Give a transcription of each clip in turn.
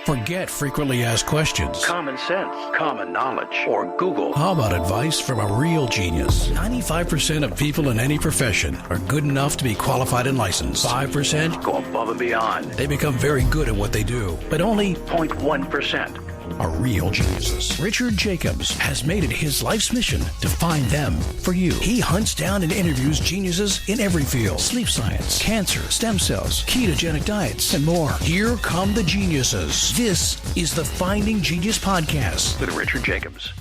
Forget frequently asked questions. Common sense, common knowledge, or Google. How about advice from a real genius? 95% of people in any profession are good enough to be qualified and licensed. 5% go above and beyond. They become very good at what they do, but only 0.1% are real geniuses. Richard Jacobs has made it his life's mission to find them for you. He hunts down and interviews geniuses in every field: sleep science, cancer, stem cells, ketogenic diets, and more. Here come the geniuses. This is the Finding Genius Podcast with Richard Jacobs.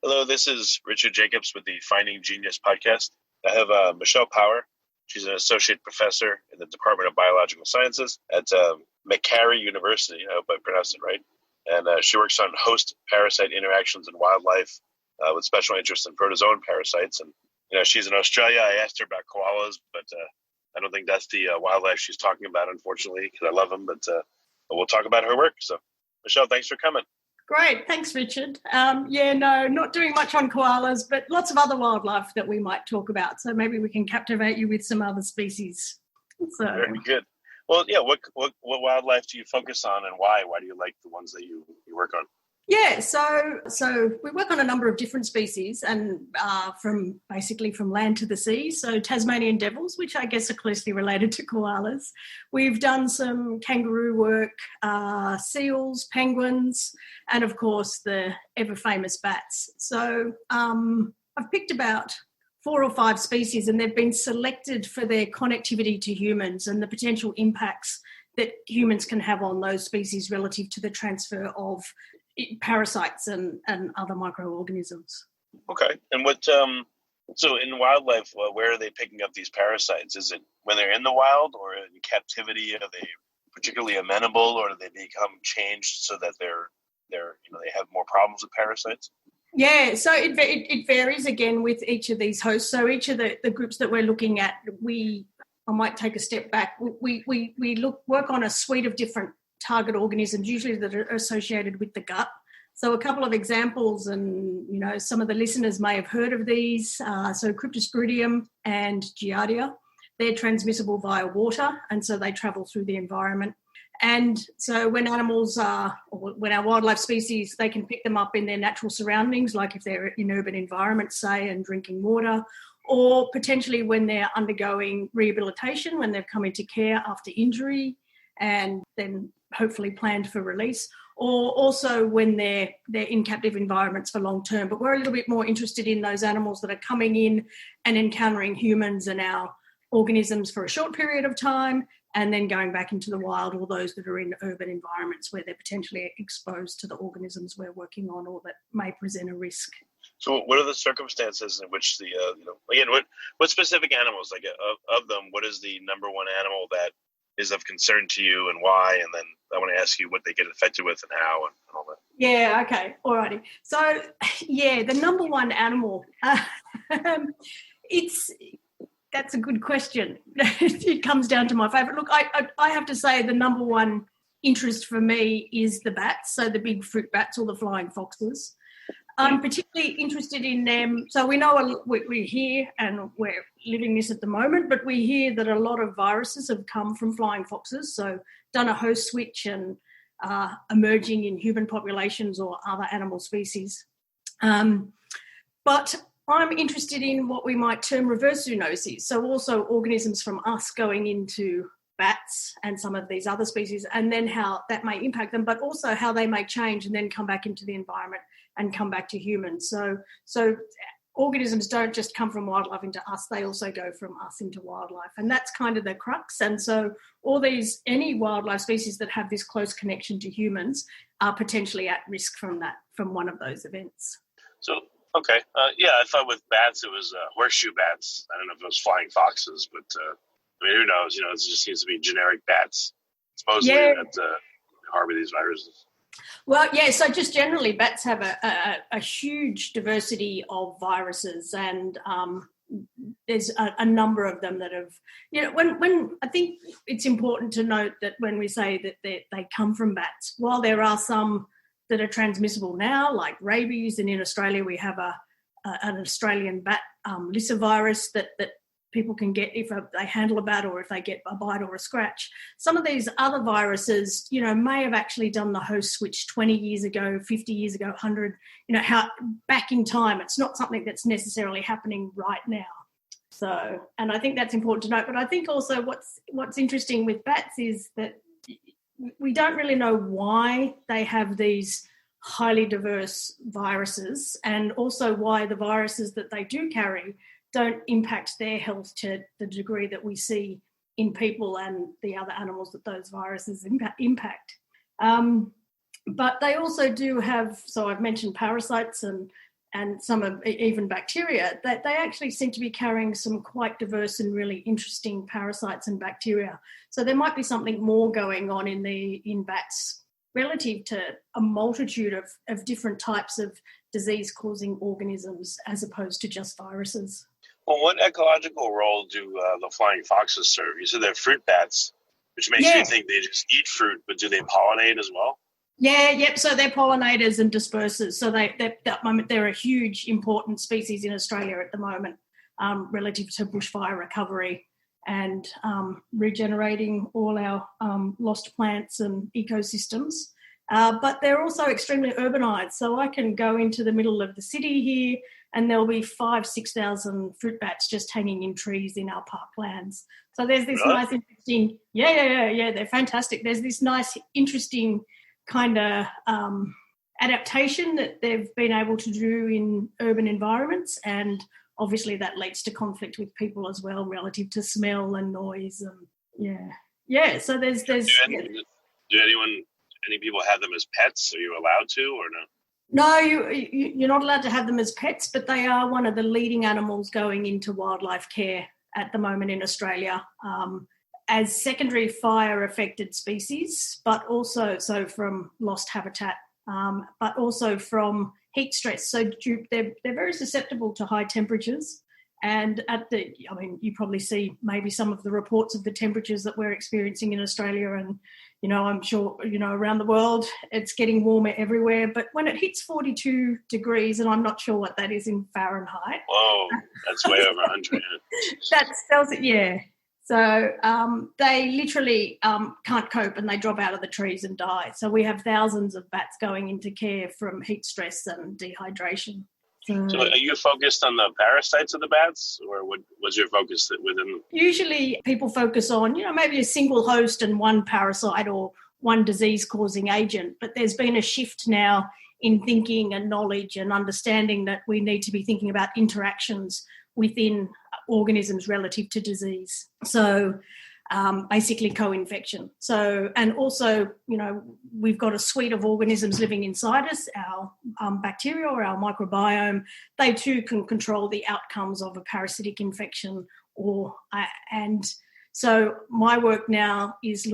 Hello, this is Richard Jacobs with the Finding Genius Podcast. I have Michelle Power. She's an associate professor in the Department of Biological Sciences at McCary University. I hope I pronounced it right. And she works on host-parasite interactions in wildlife with special interest in protozoan parasites. And, she's in Australia. I asked her about koalas, but I don't think that's the wildlife she's talking about, unfortunately, because I love them. But we'll talk about her work. So, Michelle, thanks for coming. Great. Thanks, Richard. Not doing much on koalas, but lots of other wildlife that we might talk about. So maybe we can captivate you with some other species. So. Very good. Well, yeah, what wildlife do you focus on and why? Why do you like the ones that you work on? Yeah, so we work on a number of different species and from land to the sea. So Tasmanian devils, which I guess are closely related to koalas. We've done some kangaroo work, seals, penguins, and of course the ever famous bats. So I've picked about 4 or 5 species, and they've been selected for their connectivity to humans and the potential impacts that humans can have on those species relative to the transfer of parasites and other microorganisms. Okay. And what, so in wildlife, where are they picking up these parasites? Is it when they're in the wild or in captivity? Are they particularly amenable, or do they become changed so that they have more problems with parasites? Yeah, so it varies again with each of these hosts. So each of the groups that we're looking at, I might take a step back. We work on a suite of different target organisms, usually that are associated with the gut. So a couple of examples, and some of the listeners may have heard of these. So Cryptosporidium and Giardia, they're transmissible via water, and so they travel through the environment. And so when our wildlife species, they can pick them up in their natural surroundings, like if they're in urban environments, say, and drinking water, or potentially when they're undergoing rehabilitation, when they've come into care after injury and then hopefully planned for release, or also when they're in captive environments for long term. But we're a little bit more interested in those animals that are coming in and encountering humans and our organisms for a short period of time, and then going back into the wild, or those that are in urban environments where they're potentially exposed to the organisms we're working on or that may present a risk. So what are the circumstances in which what specific animals, like of them, what is the number one animal that is of concern to you and why? And then I want to ask you what they get infected with and how and all that. Yeah, okay, all righty. So, yeah, the number one animal, that's a good question. It comes down to my favourite. Look, I have to say the number one interest for me is the bats, so the big fruit bats or the flying foxes. I'm particularly interested in them. So we know we're here and we're living this at the moment, but we hear that a lot of viruses have come from flying foxes, so done a host switch and emerging in human populations or other animal species. But I'm interested in what we might term reverse zoonoses, so also organisms from us going into bats and some of these other species, and then how that may impact them, but also how they may change and then come back into the environment and come back to humans. So organisms don't just come from wildlife into us, they also go from us into wildlife. And that's kind of the crux. And so any wildlife species that have this close connection to humans are potentially at risk from one of those events. So, okay. I thought with bats, it was horseshoe bats. I don't know if it was flying foxes, but who knows? It just seems to be generic bats, supposedly, that harbor these viruses. Well, yeah, so just generally, bats have a huge diversity of viruses, and there's a number of them that have, when I think it's important to note that when we say that they come from bats, while there are some that are transmissible now, like rabies, and in Australia we have an Australian bat lyssavirus that people can get if they handle a bat or if they get a bite or a scratch. Some of these other viruses, may have actually done the host switch 20 years ago, 50 years ago, 100, how back in time. It's not something that's necessarily happening right now. So, and I think that's important to note. But I think also what's interesting with bats is that we don't really know why they have these highly diverse viruses, and also why the viruses that they do carry don't impact their health to the degree that we see in people and the other animals that those viruses impact. But they also do have, so I've mentioned parasites and some of even bacteria, that they actually seem to be carrying some quite diverse and really interesting parasites and bacteria. So there might be something more going on in bats relative to a multitude of different types of disease-causing organisms as opposed to just viruses. Well, what ecological role do the flying foxes serve? You said they're fruit bats, which makes me think they just eat fruit, but do they pollinate as well? Yep. So they're pollinators and dispersers. So they're a huge, important species in Australia at the moment, relative to bushfire recovery and regenerating all our lost plants and ecosystems. But they're also extremely urbanized. So I can go into the middle of the city here and there'll be 5,000-6,000 fruit bats just hanging in trees in our parklands. So there's this nice, interesting, they're fantastic. There's this nice, interesting kind of adaptation that they've been able to do in urban environments, and obviously that leads to conflict with people as well relative to smell and noise. And so there's do any people have them as pets? Are you allowed to or no? No, you're not allowed to have them as pets, but they are one of the leading animals going into wildlife care at the moment in Australia, as secondary fire-affected species, but also from lost habitat, but also from heat stress. So they're very susceptible to high temperatures. And you probably see maybe some of the reports of the temperatures that we're experiencing in Australia, and I'm sure around the world it's getting warmer everywhere. But when it hits 42 degrees, and I'm not sure what that is in Fahrenheit. Whoa, that's way over 100. That tells it, yeah. So they literally can't cope and they drop out of the trees and die. So we have thousands of bats going into care from heat stress and dehydration. So are you focused on the parasites of the bats, or was your focus within? Usually people focus on, maybe a single host and one parasite or one disease-causing agent. But there's been a shift now in thinking and knowledge and understanding that we need to be thinking about interactions within organisms relative to disease. So basically co-infection. So, and also, we've got a suite of organisms living inside us, our bacteria or our microbiome. They too can control the outcomes of a parasitic infection and so my work now is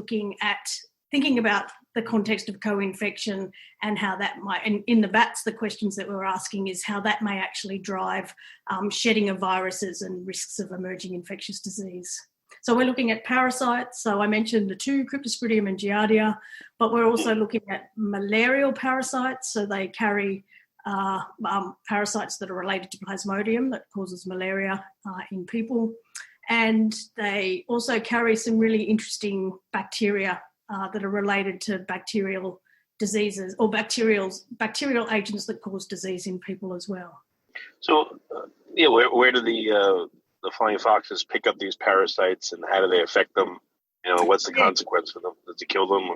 thinking about the context of co-infection and how that might, and in the bats, the questions that we're asking is how that may actually drive shedding of viruses and risks of emerging infectious disease. So we're looking at parasites. So I mentioned the two, Cryptosporidium and Giardia, but we're also looking at malarial parasites. So they carry parasites that are related to Plasmodium that causes malaria in people. And they also carry some really interesting bacteria that are related to bacterial diseases or bacterial agents that cause disease in people as well. So, where do the flying foxes pick up these parasites, and how do they affect them? What's the consequence for them? Does it kill them?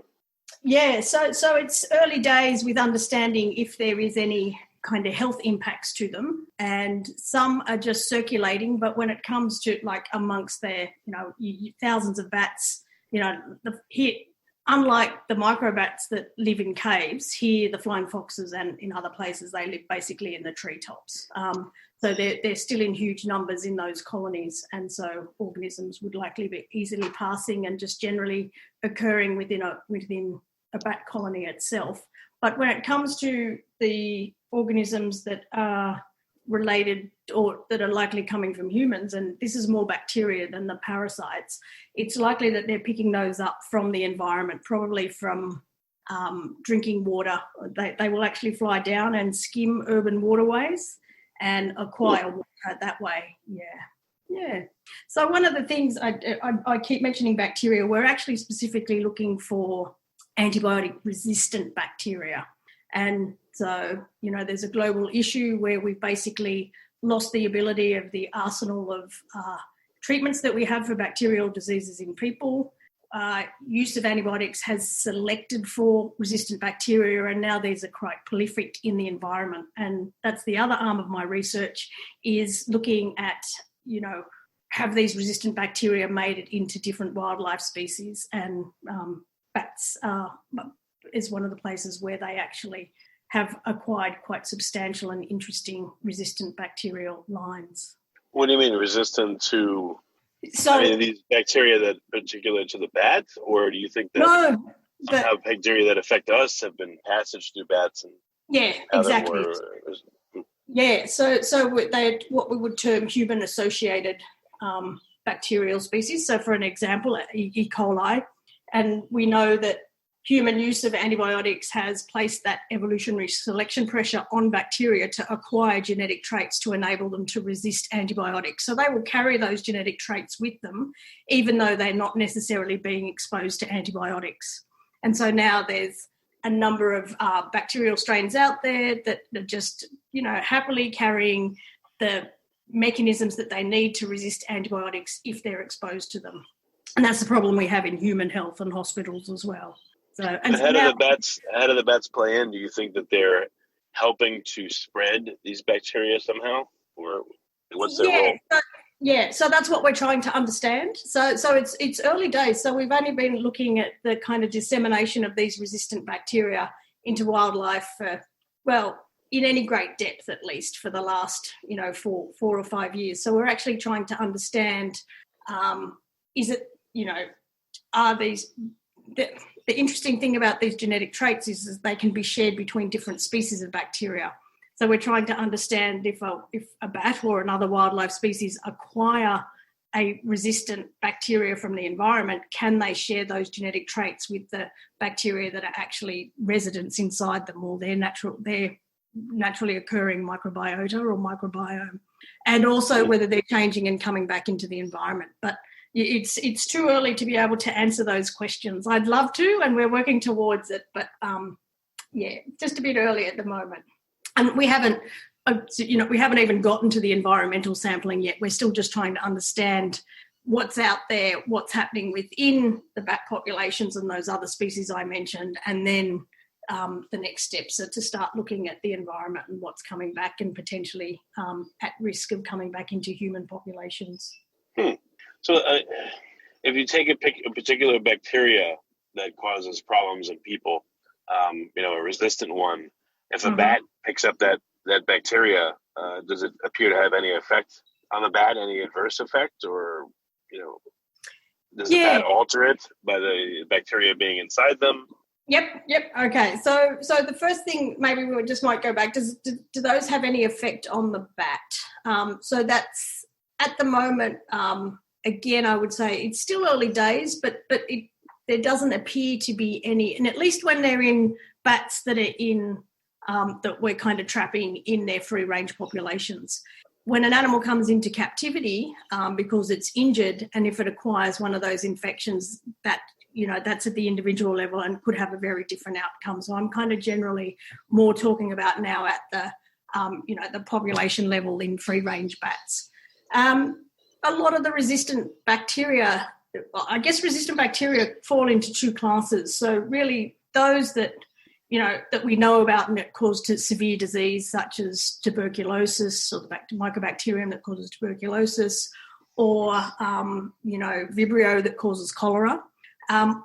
Yeah, so it's early days with understanding if there is any kind of health impacts to them, and some are just circulating. But when it comes to amongst their, thousands of bats, here, unlike the microbats that live in caves, here the flying foxes and in other places they live basically in the treetops. So they're still in huge numbers in those colonies, and so organisms would likely be easily passing and just generally occurring within a bat colony itself. But when it comes to the organisms that are related or that are likely coming from humans, and this is more bacteria than the parasites, it's likely that they're picking those up from the environment, probably from drinking water. They will actually fly down and skim urban waterways and acquire water that way. Yeah. Yeah. So one of the things I keep mentioning bacteria, we're actually specifically looking for antibiotic-resistant bacteria. And so, there's a global issue where we've basically lost the ability of the arsenal of treatments that we have for bacterial diseases in people. Use of antibiotics has selected for resistant bacteria, and now these are quite prolific in the environment. And that's the other arm of my research, is looking at, have these resistant bacteria made it into different wildlife species, and bats is one of the places where they actually have acquired quite substantial and interesting resistant bacterial lines. What do you mean resistant to? So, these bacteria that are particular to the bat, or do you think that somehow bacteria that affect us have been passaged through bats? And yeah, exactly. Yeah, so they're what we would term human-associated bacterial species. So, for an example, E. coli, and we know that human use of antibiotics has placed that evolutionary selection pressure on bacteria to acquire genetic traits to enable them to resist antibiotics. So they will carry those genetic traits with them, even though they're not necessarily being exposed to antibiotics. And so now there's a number of bacterial strains out there that are just, happily carrying the mechanisms that they need to resist antibiotics if they're exposed to them. And that's the problem we have in human health and hospitals as well. So, and how do the bats play in? Do you think that they're helping to spread these bacteria somehow, or what's their role? So that's what we're trying to understand. So it's early days. So we've only been looking at the kind of dissemination of these resistant bacteria into wildlife in any great depth, at least for the last 4 or 5 years. So we're actually trying to understand: are these the interesting thing about these genetic traits is they can be shared between different species of bacteria. So we're trying to understand if a bat or another wildlife species acquire a resistant bacteria from the environment, can they share those genetic traits with the bacteria that are actually residents inside them, or their naturally occurring microbiota or microbiome, and also whether they're changing and coming back into the environment. But it's too early to be able to answer those questions. I'd love to, and we're working towards it, but just a bit early at the moment. And we haven't even gotten to the environmental sampling yet. We're still just trying to understand what's out there, what's happening within the bat populations and those other species I mentioned, and then the next steps are to start looking at the environment and what's coming back and potentially at risk of coming back into human populations. So if you take a particular bacteria that causes problems in people, a resistant one, if a bat picks up that bacteria, does it appear to have any effect on the bat, any adverse effect, or, does the bat alter it by the bacteria being inside them? Yep. Okay. So the first thing maybe we just might go back, do those have any effect on the bat? So that's at the moment, again, I would say it's still early days, but there doesn't appear to be any, and at least when they're in bats that are in, that we're kind of trapping in their free-range populations. When an animal comes into captivity because it's injured, and if it acquires one of those infections, that's at the individual level and could have a very different outcome. So I'm kind of generally more talking about now at the, the population level in free-range bats. A lot of the resistant bacteria fall into two classes. So really those that we know about and that cause severe disease, such as tuberculosis, or the mycobacterium that causes tuberculosis, or, Vibrio that causes cholera,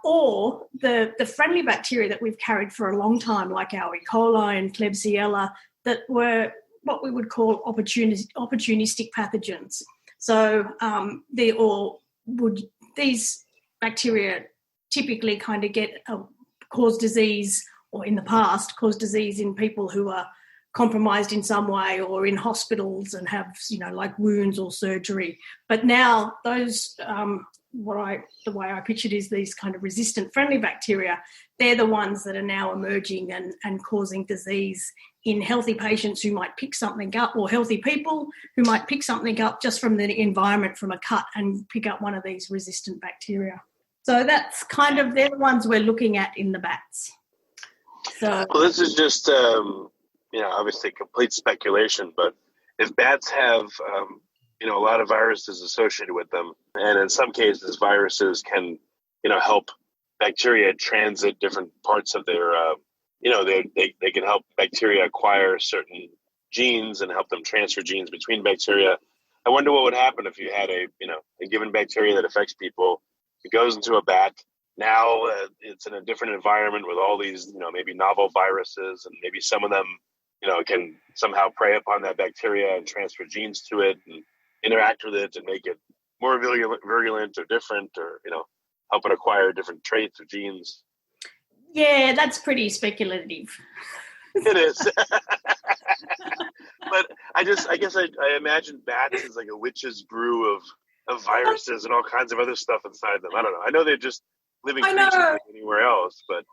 or the friendly bacteria that we've carried for a long time, like our E. coli and Klebsiella, that were what we would call opportunistic pathogens. So these bacteria typically kind of cause disease, or in the past caused disease in people who are compromised in some way or in hospitals and have, like wounds or surgery. But now those the way I picture it is these kind of resistant friendly bacteria. They're the ones that are now emerging and causing disease in healthy patients who might pick something up, or healthy people who might pick something up just from the environment, from a cut, and pick up one of these resistant bacteria. So that's kind of, they're the ones we're looking at in the bats. So, well, this is just, obviously complete speculation, but if bats have, a lot of viruses associated with them, and in some cases viruses can, help bacteria transit different parts of their, they can help bacteria acquire certain genes and help them transfer genes between bacteria. I wonder what would happen if you had a given bacteria that affects people. It goes into a bat. Now it's in a different environment with all these, maybe novel viruses, and maybe some of them, can somehow prey upon that bacteria and transfer genes to it and interact with it and make it more virulent or different, or, help it acquire different traits or genes. Yeah, that's pretty speculative. It is. But I guess I imagine bats as like a witch's brew of viruses and all kinds of other stuff inside them. I don't know. I know they're just living creatures like anywhere else, but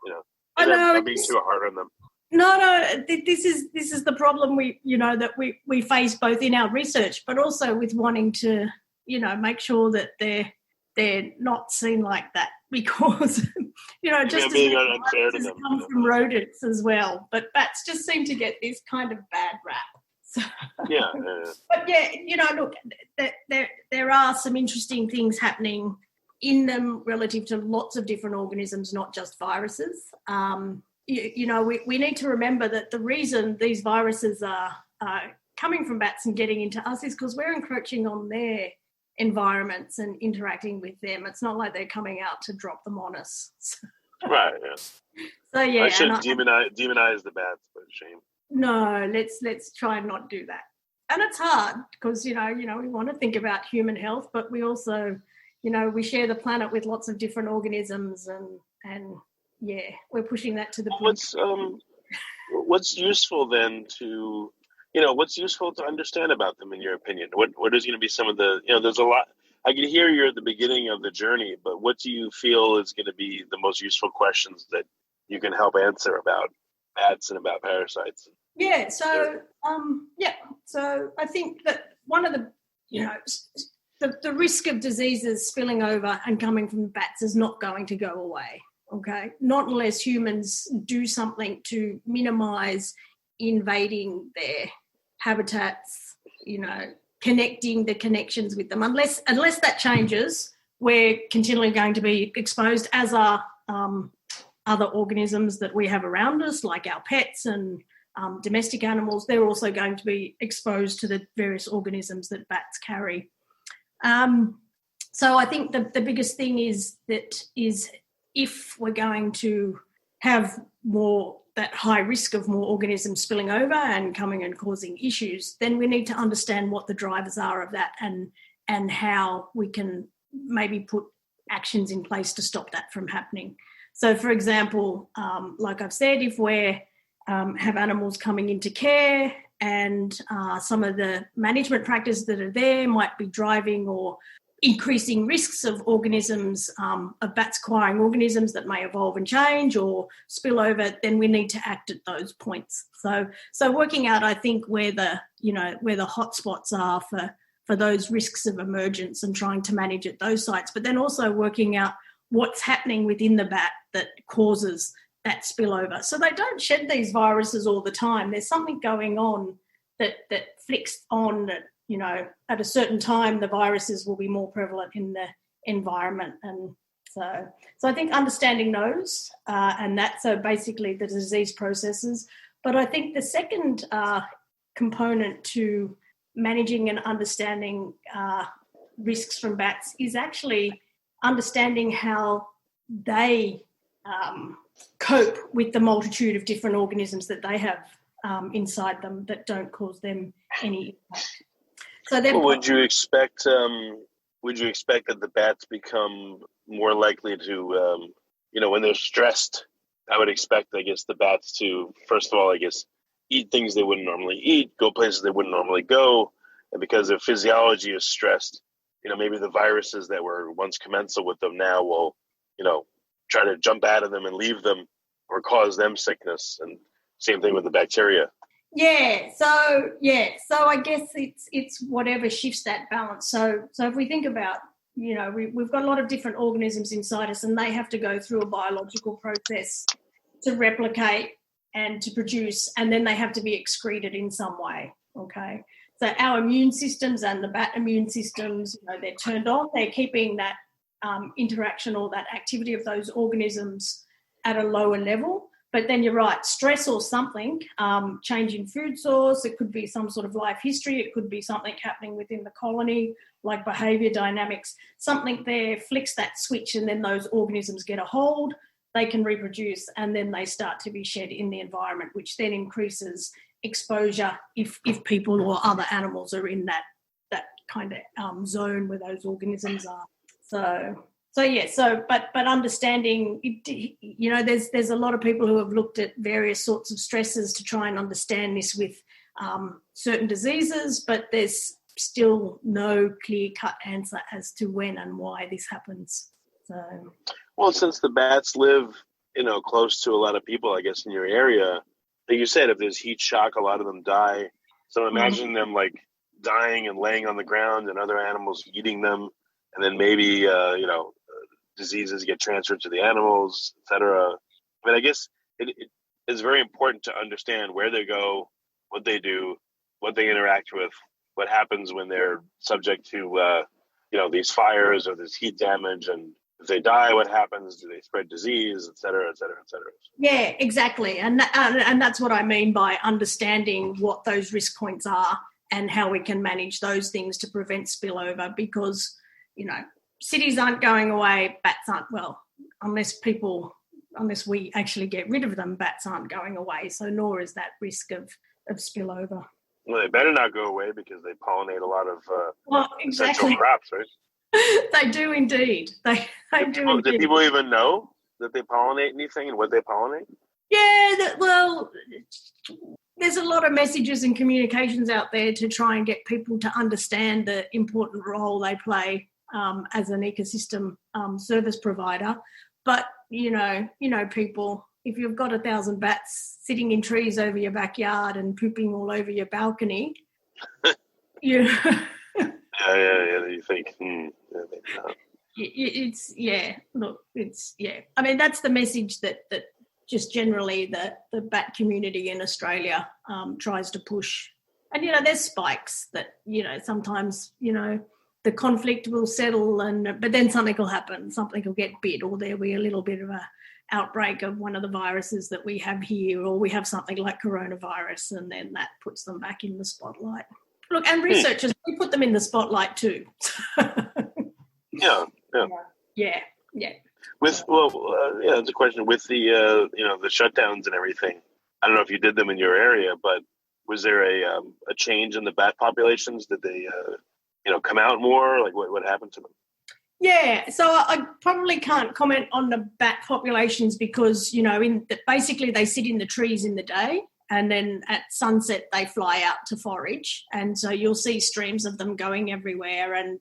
I'm being too hard on them. No. This is the problem that we face both in our research, but also with wanting to make sure that they're not seen like that, because just being unfair to them come from rodents as well. But bats just seem to get this kind of bad rap. So, yeah. But look, there are some interesting things happening in them relative to lots of different organisms, not just viruses. We need to remember that the reason these viruses are coming from bats and getting into us is because we're encroaching on their environments and interacting with them. It's not like they're coming out to drop them on us. Right. Yeah. So yeah, I shouldn't demonize the bats, but shame. No, let's try and not do that. And it's hard because we want to think about human health, but we also we share the planet with lots of different organisms, and we're pushing that to the point. What's useful then to what's useful to understand about them, in your opinion? What is going to be some of the, there's a lot, I can hear you're at the beginning of the journey, but what do you feel is going to be the most useful questions that you can help answer about bats and about parasites? Yeah. So, so I think that one of the risk of diseases spilling over and coming from bats is not going to go away. Okay. Not unless humans do something to minimize invading their habitats, connecting the connections with them. Unless that changes, we're continually going to be exposed, as are other organisms that we have around us, like our pets and domestic animals. They're also going to be exposed to the various organisms that bats carry. So I think the biggest thing is if we're going to have more, that high risk of more organisms spilling over and coming and causing issues, then we need to understand what the drivers are of that and how we can maybe put actions in place to stop that from happening. So, for example, like I've said, if we have animals coming into care and some of the management practices that are there might be driving or increasing risks of organisms, of bats acquiring organisms that may evolve and change or spill over, then we need to act at those points. So working out, I think, where the hotspots are for those risks of emergence and trying to manage at those sites, but then also working out what's happening within the bat that causes that spillover. So they don't shed these viruses all the time. There's something going on that flicks on that, at a certain time, the viruses will be more prevalent in the environment. And so I think understanding those and that, so basically the disease processes. But I think the second component to managing and understanding risks from bats is actually understanding how they cope with the multitude of different organisms that they have inside them that don't cause them any impact. So would you expect that the bats become more likely to, when they're stressed? I would expect, I guess, the bats to, first of all, I guess, eat things they wouldn't normally eat, go places they wouldn't normally go, and because their physiology is stressed, maybe the viruses that were once commensal with them now will, try to jump out of them and leave them or cause them sickness. And same thing with the bacteria. Yeah. So I guess it's whatever shifts that balance. So if we think about, we've got a lot of different organisms inside us, and they have to go through a biological process to replicate and to produce, and then they have to be excreted in some way. Okay. So our immune systems and the bat immune systems, they're turned on. They're keeping that interaction or that activity of those organisms at a lower level. But then you're right, stress or something, change in food source, it could be some sort of life history, it could be something happening within the colony, like behaviour dynamics, something there flicks that switch, and then those organisms get a hold, they can reproduce, and then they start to be shed in the environment, which then increases exposure if people or other animals are in that kind of zone where those organisms are. But understanding, there's a lot of people who have looked at various sorts of stresses to try and understand this with certain diseases, but there's still no clear-cut answer as to when and why this happens. So, well, since the bats live, close to a lot of people, I guess, in your area, like you said, if there's heat shock, a lot of them die. So imagine them like dying and laying on the ground and other animals eating them. And then maybe, diseases get transferred to the animals, et cetera. But I guess it is very important to understand where they go, what they do, what they interact with, what happens when they're subject to, these fires or this heat damage. And if they die, what happens? Do they spread disease, et cetera, et cetera, et cetera? Yeah, exactly. And that's what I mean by understanding what those risk points are and how we can manage those things to prevent spillover, because cities aren't going away, bats aren't, unless we actually get rid of them, bats aren't going away. So nor is that risk of spillover. Well, they better not go away because they pollinate a lot of essential crops, right? They do indeed. They do indeed. Do people even know that they pollinate anything and what they pollinate? Yeah, there's a lot of messages and communications out there to try and get people to understand the important role they play as an ecosystem service provider. But, people, if you've got 1,000 bats sitting in trees over your backyard and pooping all over your balcony, you think, I mean, that's the message that just generally the bat community in Australia tries to push. And, there's spikes that, sometimes, the conflict will settle, but then something will happen. Something will get bit, or there'll be a little bit of a outbreak of one of the viruses that we have here, or we have something like coronavirus, and then that puts them back in the spotlight. Look, and researchers, we put them in the spotlight too. Yeah. It's a question with the the shutdowns and everything. I don't know if you did them in your area, but was there a change in the bat populations? Did they come out more? Like what happened to them? Yeah, so I probably can't comment on the bat populations because basically they sit in the trees in the day, and then at sunset they fly out to forage, and so you'll see streams of them going everywhere. And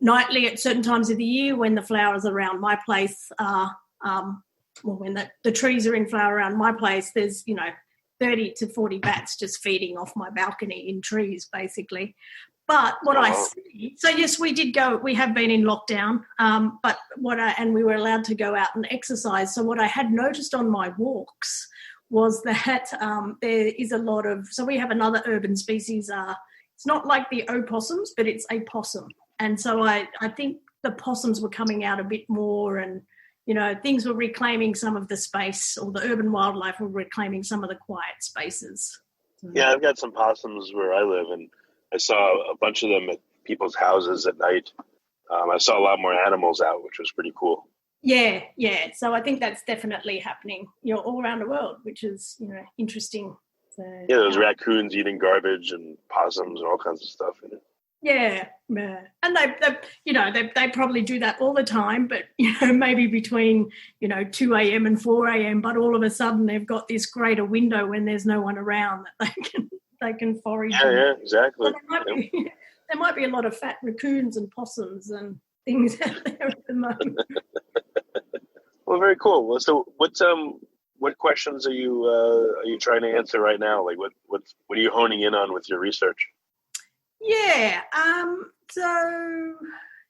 nightly at certain times of the year when the flowers around my place are, when the trees are in flower around my place, there's 30 to 40 bats just feeding off my balcony in trees, basically. But what I see, so yes, we have been in lockdown, and we were allowed to go out and exercise. So what I had noticed on my walks was that there is a lot of, so we have another urban species, it's not like the opossums, but it's a possum. And so I think the possums were coming out a bit more, and, things were reclaiming some of the space, or the urban wildlife were reclaiming some of the quiet spaces. Yeah, I've got some possums where I live, and I saw a bunch of them at people's houses at night. I saw a lot more animals out, which was pretty cool. Yeah. So I think that's definitely happening, all around the world, which is, interesting. So, yeah, those raccoons eating garbage and possums and all kinds of stuff. Yeah. And they probably do that all the time, but, maybe between, 2 a.m. and 4 a.m., but all of a sudden they've got this greater window when there's no one around that they can forage. Yeah, exactly. there might be a lot of fat raccoons and possums and things out there at the moment. Well, very cool. Well, so what questions are you trying to answer right now? Like, what are you honing in on with your research? Yeah. So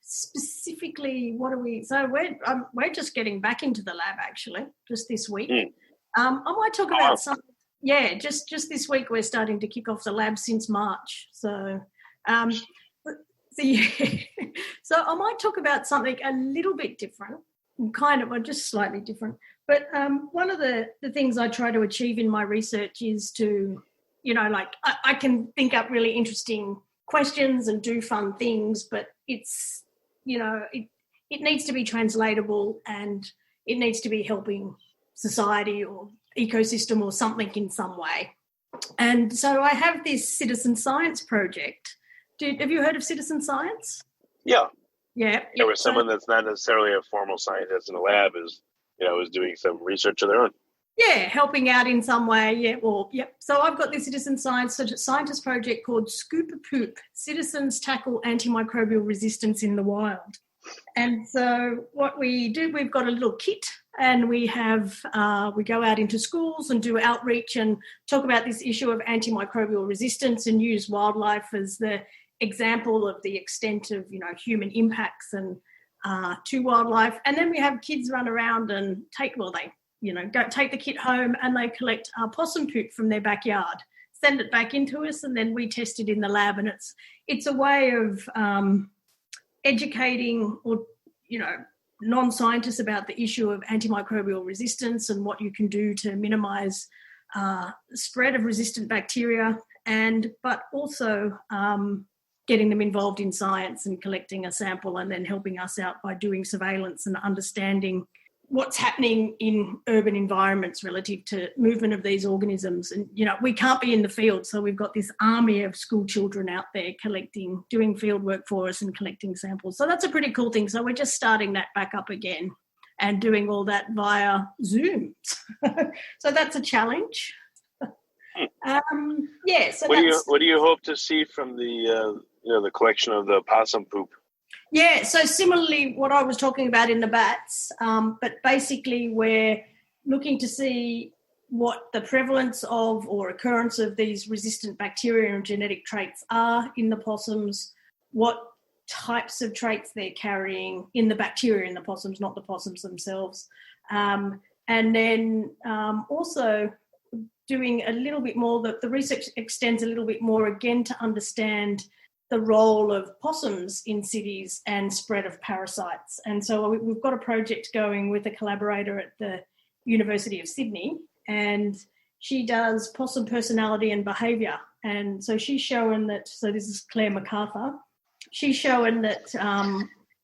specifically, what are we? So we're just getting back into the lab actually, just this week. I might talk about something. Yeah, just this week we're starting to kick off the lab since March. So, so I might talk about something a little bit different, or just slightly different. But one of the things I try to achieve in my research is to, I can think up really interesting questions and do fun things, but it's, it needs to be translatable and it needs to be helping society or ecosystem or something in some way. And so I have this citizen science project. Have you heard of citizen science? Yeah. Yeah. There was someone that's not necessarily a formal scientist in a lab is doing some research of their own. Yeah, helping out in some way. Yeah, well, yep. So I've got this citizen scientist project called Scoop a Poop, Citizens Tackle Antimicrobial Resistance in the Wild. And so what we do, we've got a little kit and we go out into schools and do outreach and talk about this issue of antimicrobial resistance and use wildlife as the example of the extent of, human impacts and to wildlife. And then we have kids run around and take the kit home and they collect possum poop from their backyard, send it back into us, and then we test it in the lab. And it's a way of educating or, non-scientists about the issue of antimicrobial resistance and what you can do to minimise spread of resistant bacteria, but also getting them involved in science and collecting a sample and then helping us out by doing surveillance and understanding what's happening in urban environments relative to movement of these organisms. And, we can't be in the field, so we've got this army of school children out there doing field work for us and collecting samples. So that's a pretty cool thing. So we're just starting that back up again and doing all that via Zoom. So that's a challenge. So what do you hope to see from the collection of the possum poop? Yeah, so similarly what I was talking about in the bats, but basically we're looking to see what the prevalence of or occurrence of these resistant bacteria and genetic traits are in the possums, what types of traits they're carrying in the bacteria in the possums, not the possums themselves. And then also doing a little bit more, the research extends a little bit more again to understand the role of possums in cities and spread of parasites. And so we've got a project going with a collaborator at the University of Sydney, and she does possum personality and behaviour. And so she's showing that, so this is Claire MacArthur, she's showing that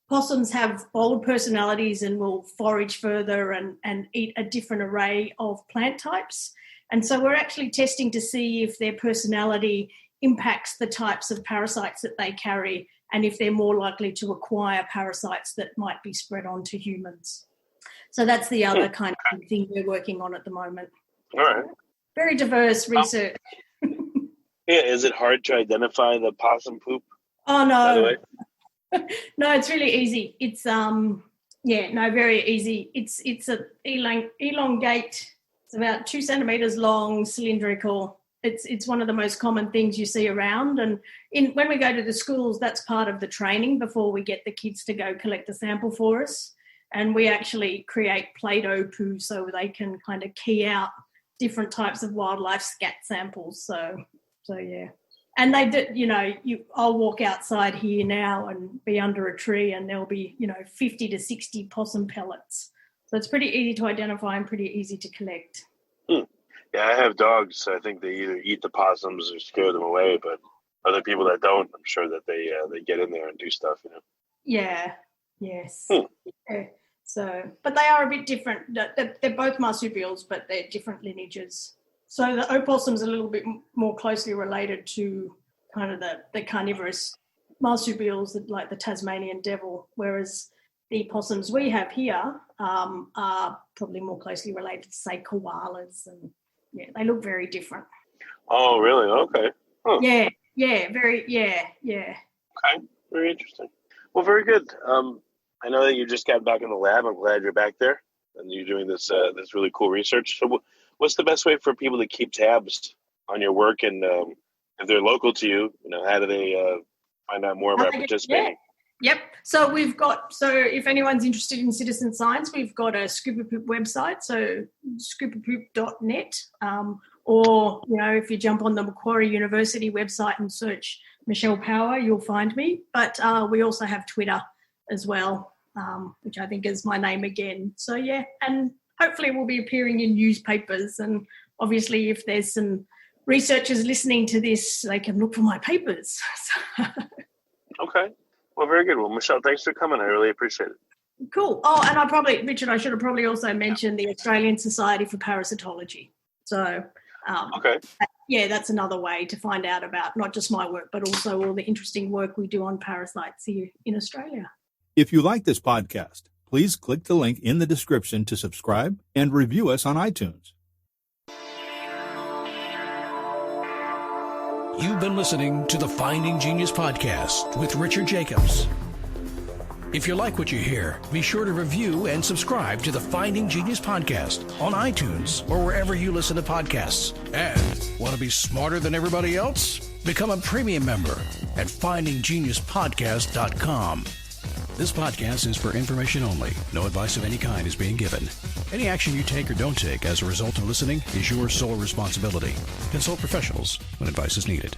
possums have bold personalities and will forage further and eat a different array of plant types. And so we're actually testing to see if their personality impacts the types of parasites that they carry and if they're more likely to acquire parasites that might be spread on to humans. So that's the other kind of thing we're working on at the moment. All right. Very diverse research. Yeah, is it hard to identify the possum poop? Oh, no. No, it's really easy. It's, very easy. It's a elongate. It's about 2 centimetres long, cylindrical. It's one of the most common things you see around. And when we go to the schools, that's part of the training before we get the kids to go collect the sample for us. And we actually create Play-Doh poo so they can kind of key out different types of wildlife scat samples. So yeah. And they did, I'll walk outside here now and be under a tree and there'll be, 50 to 60 possum pellets. So it's pretty easy to identify and pretty easy to collect. Yeah, I have dogs. So I think they either eat the possums or scare them away. But other people that don't, I'm sure that they get in there and do stuff. Yeah. Yes. Yeah. So, but they are a bit different. They're both marsupials, but they're different lineages. So the opossum's a little bit more closely related to kind of the carnivorous marsupials, like the Tasmanian devil, whereas the possums we have here are probably more closely related to, say, koalas, and they look very different. Oh, really? Okay. Huh. Yeah, very, yeah. Okay, very interesting. Well, very good. I know that you just got back in the lab. I'm glad you're back there and you're doing this this really cool research. So, what's the best way for people to keep tabs on your work? And if they're local to you, how do they find out more about participating? Yep. So if anyone's interested in citizen science, we've got a Scuba Poop website, so scubapoop.net. Or, if you jump on the Macquarie University website and search Michelle Power, you'll find me. But we also have Twitter as well, which I think is my name again. So, yeah, and hopefully we'll be appearing in newspapers. And obviously if there's some researchers listening to this, they can look for my papers. Okay. Well, very good. Well, Michelle, thanks for coming. I really appreciate it. Cool. Oh, and Richard, I should have probably also mentioned the Australian Society for Parasitology. So, okay. Yeah, that's another way to find out about not just my work, but also all the interesting work we do on parasites here in Australia. If you like this podcast, please click the link in the description to subscribe and review us on iTunes. You've been listening to the Finding Genius podcast with Richard Jacobs. If you like what you hear, be sure to review and subscribe to the Finding Genius podcast on iTunes or wherever you listen to podcasts. And want to be smarter than everybody else? Become a premium member at findinggeniuspodcast.com. This podcast is for information only. No advice of any kind is being given. Any action you take or don't take as a result of listening is your sole responsibility. Consult professionals when advice is needed.